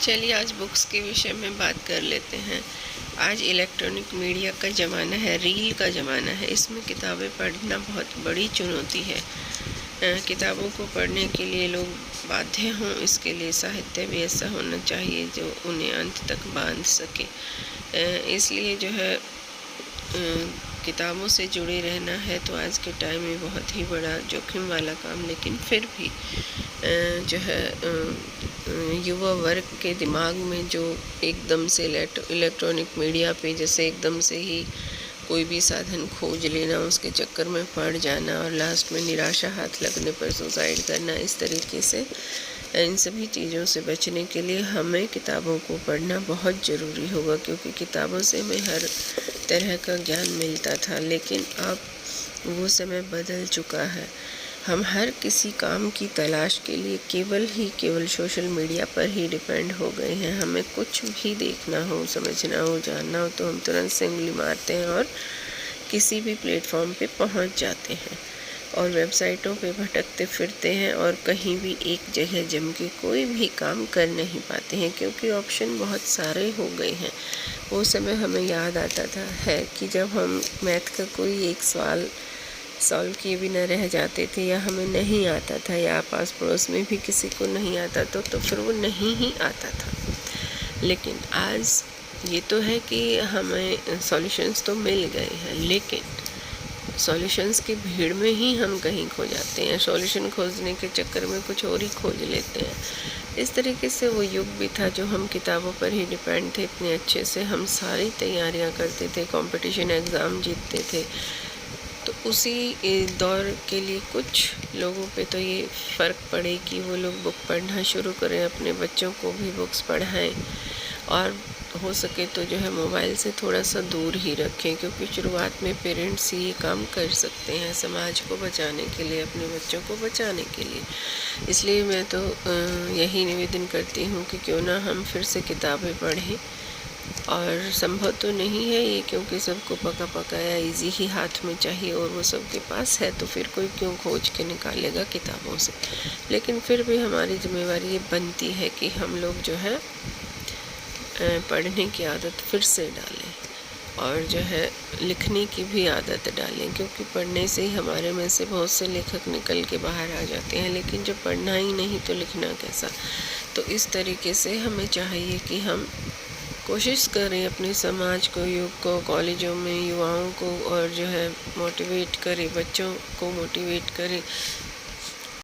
चलिए आज बुक्स के विषय में बात कर लेते हैं। आज इलेक्ट्रॉनिक मीडिया का ज़माना है, रील का ज़माना है। इसमें किताबें पढ़ना बहुत बड़ी चुनौती है। किताबों को पढ़ने के लिए लोग बाध्य हों, इसके लिए साहित्य भी ऐसा होना चाहिए जो उन्हें अंत तक बांध सके। इसलिए जो है किताबों से जुड़े रहना है तो आज के टाइम में बहुत ही बड़ा जोखिम वाला काम, लेकिन फिर भी जो है युवा वर्ग के दिमाग में जो एकदम से इलेक्ट्रॉनिक मीडिया पे जैसे एकदम से ही कोई भी साधन खोज लेना, उसके चक्कर में पड़ जाना और लास्ट में निराशा हाथ लगने पर सुसाइड करना, इस तरीके से इन सभी चीज़ों से बचने के लिए हमें किताबों को पढ़ना बहुत ज़रूरी होगा, क्योंकि किताबों से हमें हर तरह का ज्ञान मिलता था। लेकिन अब वो समय बदल चुका है। हम हर किसी काम की तलाश के लिए केवल सोशल मीडिया पर ही डिपेंड हो गए हैं। हमें कुछ भी देखना हो, समझना हो, जानना हो तो हम तुरंत से उंगली मारते हैं और किसी भी प्लेटफॉर्म पे पहुंच जाते हैं और वेबसाइटों पे भटकते फिरते हैं और कहीं भी एक जगह जम के कोई भी काम कर नहीं पाते हैं, क्योंकि ऑप्शन बहुत सारे हो गए हैं। वो समय हमें याद आता है कि जब हम मैथ का कोई एक सवाल सॉल्व किए बिना रह जाते थे या हमें नहीं आता था या पास पड़ोस में भी किसी को नहीं आता तो फिर वो नहीं ही आता था। लेकिन आज ये तो है कि हमें सॉल्यूशंस तो मिल गए हैं, लेकिन सॉल्यूशंस की भीड़ में ही हम कहीं खो जाते हैं। सॉल्यूशन खोजने के चक्कर में कुछ और ही खोज लेते हैं। इस तरीके से वो युग भी था जो हम किताबों पर ही डिपेंड थे। इतने अच्छे से हम सारी तैयारियां करते थे, कंपटीशन एग्ज़ाम जीतते थे। तो उसी दौर के लिए कुछ लोगों पे तो ये फ़र्क पड़े कि वो लोग बुक पढ़ना शुरू करें, अपने बच्चों को भी बुक्स पढ़ाएं और हो सके तो जो है मोबाइल से थोड़ा सा दूर ही रखें, क्योंकि शुरुआत में पेरेंट्स ही ये काम कर सकते हैं समाज को बचाने के लिए, अपने बच्चों को बचाने के लिए। इसलिए मैं तो यही निवेदन करती हूँ कि क्यों ना हम फिर से किताबें पढ़ें। और संभव तो नहीं है ये, क्योंकि सबको पका पकाया इजी ही हाथ में चाहिए और वो सबके पास है, तो फिर कोई क्यों खोज के निकालेगा किताबों से। लेकिन फिर भी हमारी जिम्मेवारी ये बनती है कि हम लोग जो है पढ़ने की आदत फिर से डालें और जो है लिखने की भी आदत डालें, क्योंकि पढ़ने से ही हमारे में से बहुत से लेखक निकल के बाहर आ जाते हैं। लेकिन जब पढ़ना ही नहीं तो लिखना कैसा। तो इस तरीके से हमें चाहिए कि हम कोशिश करें अपने समाज को, युग को, कॉलेजों में युवाओं को और जो है मोटिवेट करें, बच्चों को मोटिवेट करें